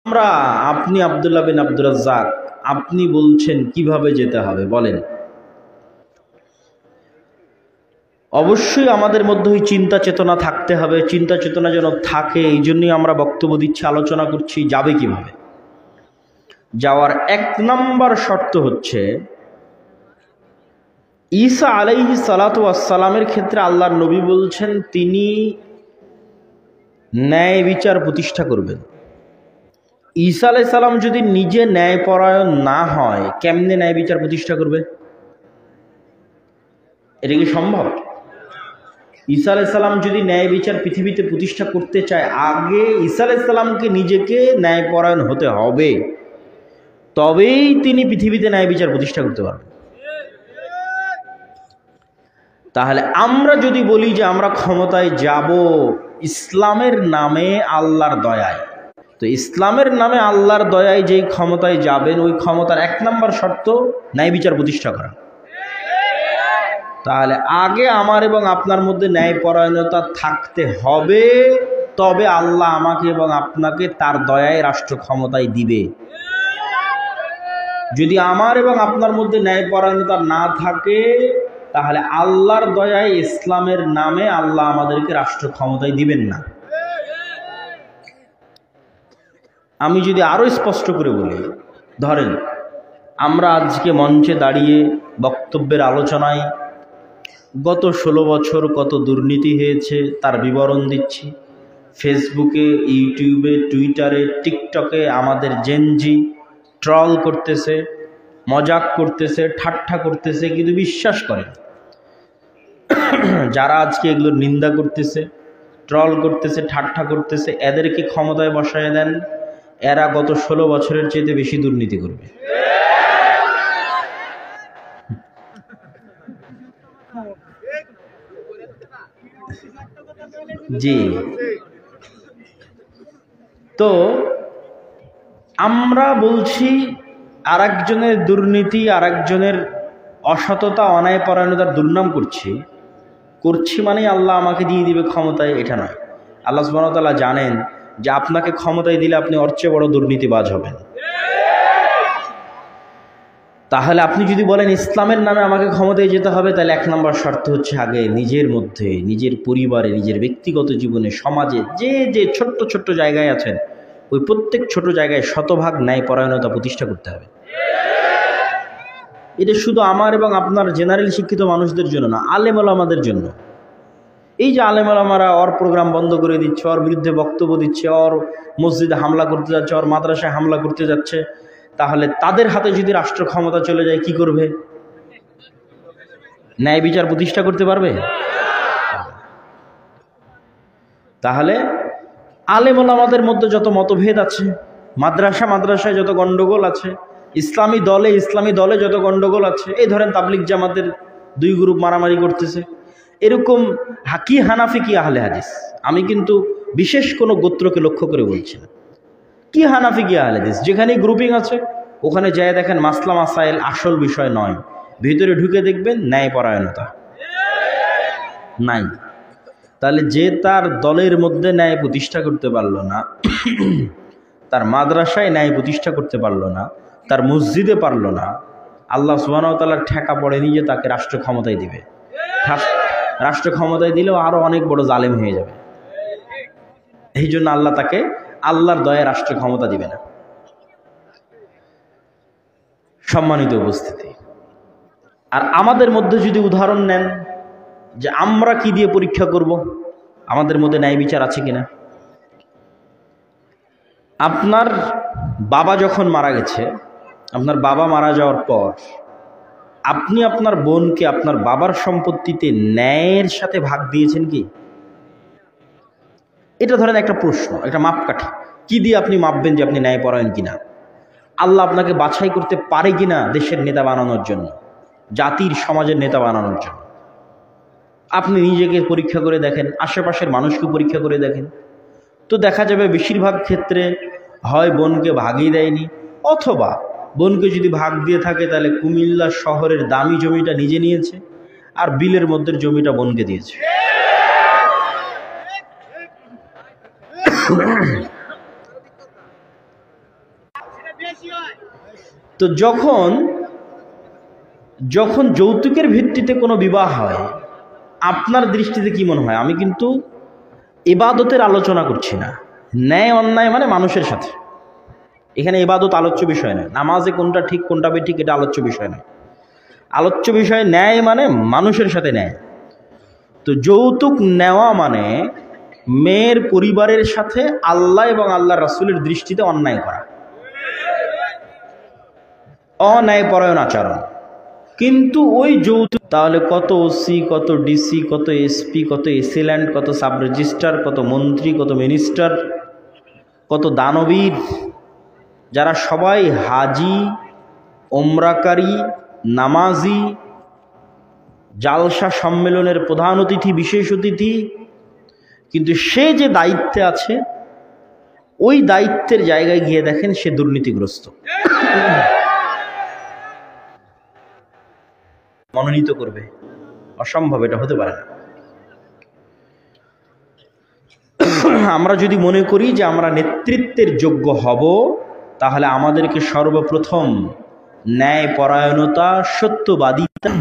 আমরা আপনি আব্দুল্লাহ বিন আব্দুর রাজ্জাক, আপনি বলছেন কিভাবে যেতে হবে বলেন। অবশ্যই আমাদের মধ্যে ওই চিন্তা চেতনা থাকতে হবে। চিন্তা চেতনা যেন থাকে, এই জন্যই আমরা বক্তব্য দিচ্ছি, আলোচনা করছি। যাবে কিভাবে? যাওয়ার এক নম্বর শর্ত হচ্ছে ঈসা আলাইহিস সালাতু ওয়াস সালামের ক্ষেত্রে আল্লাহর নবী বলছেন তিনি ন্যায় বিচার প্রতিষ্ঠা করবেন। ঈসা আলাইহিস সালাম যদি নিজে ন্যায়পরায়ণ না হয়, কেমনে ন্যায় বিচার প্রতিষ্ঠা করবে? এটা কি সম্ভব? ঈসা আলাইহিস সালাম যদি ন্যায় বিচার পৃথিবীতে প্রতিষ্ঠা করতে চায়, আগে ঈসা আলাইহিস সালামকে নিজেকে ন্যায়পরায়ণ হতে হবে, তবেই তিনি পৃথিবীতে ন্যায় বিচার প্রতিষ্ঠা করতে পারবেন। তাহলে আমরা যদি বলি যে আমরা ক্ষমতায় যাব ইসলামের নামে আল্লাহর দয়ায়, তো ইসলামের নামে আল্লাহর দয়ায় যেই ক্ষমতায় যাবেন, ওই ক্ষমতার এক নম্বর শর্ত ন্যায় বিচার প্রতিষ্ঠা করা। তাহলে আগে আমার এবং আপনার মধ্যে ন্যায়পরায়ণতা থাকতে হবে, তবে আল্লাহ আমাকে এবং আপনাকে তার দয়ায় রাষ্ট্র ক্ষমতায় দিবে। যদি আমার এবং আপনার মধ্যে ন্যায়পরায়ণতা না থাকে, তাহলে আল্লাহর দয়ায় ইসলামের নামে আল্লাহ আমাদেরকে রাষ্ট্র ক্ষমতায় দিবেন না। আমি যদি আরো স্পষ্ট করে বলি, ধরেন আমরা আজকে মঞ্চে দাঁড়িয়ে বক্তব্যের আলোচনায় গত 16 বছর কত দুর্নীতি হয়েছে তার বিবরণ দিচ্ছি। ফেসবুকে, ইউটিউবে, টুইটারে, টিকটকে আমাদের জেনজি ট্রল করতেছে, মজাক করতেছে, ঠাট্টা করতেছে, কিন্তু বিশ্বাস করেন যারা আজকে এগুলোর নিন্দা করতেছে, ট্রল করতেছে, ঠাট্টা করতেছে, এদেরকে ক্ষমতায় বসায় দেন, এরা গত 16 বছরের চেয়ে বেশি দুর্নীতি করবে। জি, তো আমরা বলছি আরেকজনের দুর্নীতি, আরেকজনের অসততা, অন্যায়পরায়ণতার দুর্নাম করছি মানে আল্লাহ আমাকে দিয়ে দিবে ক্ষমতায়, এটা নয়। আল্লাহ সুবহানাহু ওয়া তাআলা জানেন যে আপনাকে ক্ষমতায় দিলে আপনি ওর চেয়ে বড় দুর্নীতিবাজ হবেন। তাহলে আপনি যদি বলেন ইসলামের নামে আমাকে ক্ষমতায় যেতে হবে, তাহলে এক নম্বর শর্ত হচ্ছে আগে নিজের মধ্যে, নিজের পরিবারে, নিজের ব্যক্তিগত জীবনে, সমাজে যে যে ছোট্ট ছোট্ট জায়গায় আছেন, ওই প্রত্যেক ছোট জায়গায় শতভাগ ন্যায়পরায়ণতা প্রতিষ্ঠা করতে হবে। এটা শুধু আমার এবং আপনার জেনারেল শিক্ষিত মানুষদের জন্য না, আলেম ওলামাদের জন্য। এই যে আলেম ওলামারা ওর প্রোগ্রাম বন্ধ করে দিচ্ছে, ওর বিরুদ্ধে বক্তব্য দিচ্ছে, ওর মসজিদে হামলা করতে যাচ্ছে, ওর মাদ্রাসায় হামলা করতে যাচ্ছে, তাহলে তাদের হাতে যদি রাষ্ট্র ক্ষমতা চলে যায়, কি করবে? ন্যায় বিচার প্রতিষ্ঠা করতে পারবে? তাহলে আলেম ওলামাদের মধ্যে যত মতভেদ আছে, মাদ্রাসায় যত গন্ডগোল আছে, ইসলামী দলে যত গন্ডগোল আছে, এই ধরেন তাবলিগ জামাতের 2 গ্রুপ মারামারি করতেছে, এরকম কি হানাফি কি আহলে হাদিস, আমি কিন্তু বিশেষ কোনো গোত্রকে লক্ষ্য করে বলছি না, কি হানাফি কি আহলে হাদিস, যেখানেই গ্রুপিং আছে ওখানে যায় দেখেন মাসলা মাসাইল আসল বিষয় নয়, ভিতরে ঢুকে দেখবেন ন্যায়পরায়ণতা নাই। তাহলে যে তার দলের মধ্যে ন্যায় প্রতিষ্ঠা করতে পারল না, তার মাদ্রাসায় ন্যায় প্রতিষ্ঠা করতে পারল না, তার মসজিদে পারল না, আল্লাহ সুবহানাহু ওয়া তাআলার ঠেকা পড়েনি যে তাকে রাষ্ট্র ক্ষমতায় দিবে। রাষ্ট্র ক্ষমতায় দিলেও আরো অনেক বড় জালেম হয়ে যাবে। এই জন্য আল্লাহ তাকে আল্লাহর দয়ায় রাষ্ট্র ক্ষমতা দিবে না। সম্মানিত উপস্থিতি, আর আমাদের মধ্যে যদি উদাহরণ নেন যে আমরা কি দিয়ে পরীক্ষা করব আমাদের মধ্যে ন্যায় বিচার আছে কিনা। আপনার বাবা যখন মারা গেছে, আপনার বাবা মারা যাওয়ার পর আপনি আপনার বোনকে আপনার বাবার সম্পত্তিতে ন্যায়ের সাথে ভাগ দিয়েছেন কি? এটা ধরেন একটা প্রশ্ন, একটা মাপকাঠি। কি দিয়ে আপনি মাপবেন যে আপনি ন্যায়পরায়ণ কিনা? আল্লাহ আপনাকে বাছাই করতে পারে কিনা দেশের নেতা বানানোর জন্য, জাতির সমাজের নেতা বানানোর জন্য? আপনি নিজেকে পরীক্ষা করে দেখেন, আশেপাশের মানুষকে পরীক্ষা করে দেখেন, তো দেখা যাবে বেশিরভাগ ক্ষেত্রে হয় বোনকে ভাগই দেয়নি, অথবা বোনকে যদি ভাগ দিয়ে থাকে তাহলে কুমিল্লা শহরের দামি জমিটা নিজে নিয়েছে, আর বিলের মধ্যে জমিটা বোনকে দিয়েছে। তো যখন যখন যৌতুকের ভিত্তিতে কোনো বিবাহ হয়, আপনার দৃষ্টিতে কি মনে হয়? আমি কিন্তু ইবাদতের আলোচনা করছি না, ন্যায় অন্যায় মানে মানুষের সাথে। এখানে ইবাদত আলোচ্য বিষয় নয়, নামাজে কোনটা ঠিক কোনটা বেঠিক এটা আলোচ্য বিষয় নয়। আলোচ্য বিষয় ন্যায় মানে মানুষের সাথে ন্যায়। তো যৌতুক নেওয়া মানে মেয়ের পরিবারের সাথে আল্লাহ এবং আল্লাহ রাসূলের দৃষ্টিতে অন্যায় করা, অন্যায়পরায়ণ আচরণ। কিন্তু ওই যৌতুক তাহলে কত ওসি, কত ডিসি, কত এসপি, কত এসিল্যান্ড, কত সাব রেজিস্ট্রার, কত মন্ত্রী, কত মিনিস্টার, কত দানবীর, যারা সবাই হাজি, ওমরাকারী, নামাজি, জালসা সম্মেলনের প্রধান অতিথি, বিশেষ অতিথি, কিন্তু সে যে দায়িত্বে আছে ওই দায়িত্বের জায়গায় গিয়ে দেখেন সে দুর্নীতিগ্রস্ত। মনোনীত করবে, অসম্ভব, এটা হতে পারে না। আমরা যদি মনে করি যে আমরা নেতৃত্বের যোগ্য হব, তাহলে আমাদেরকে সর্বপ্রথম ন্যায়পরায়ণতা, সত্যবাদিতা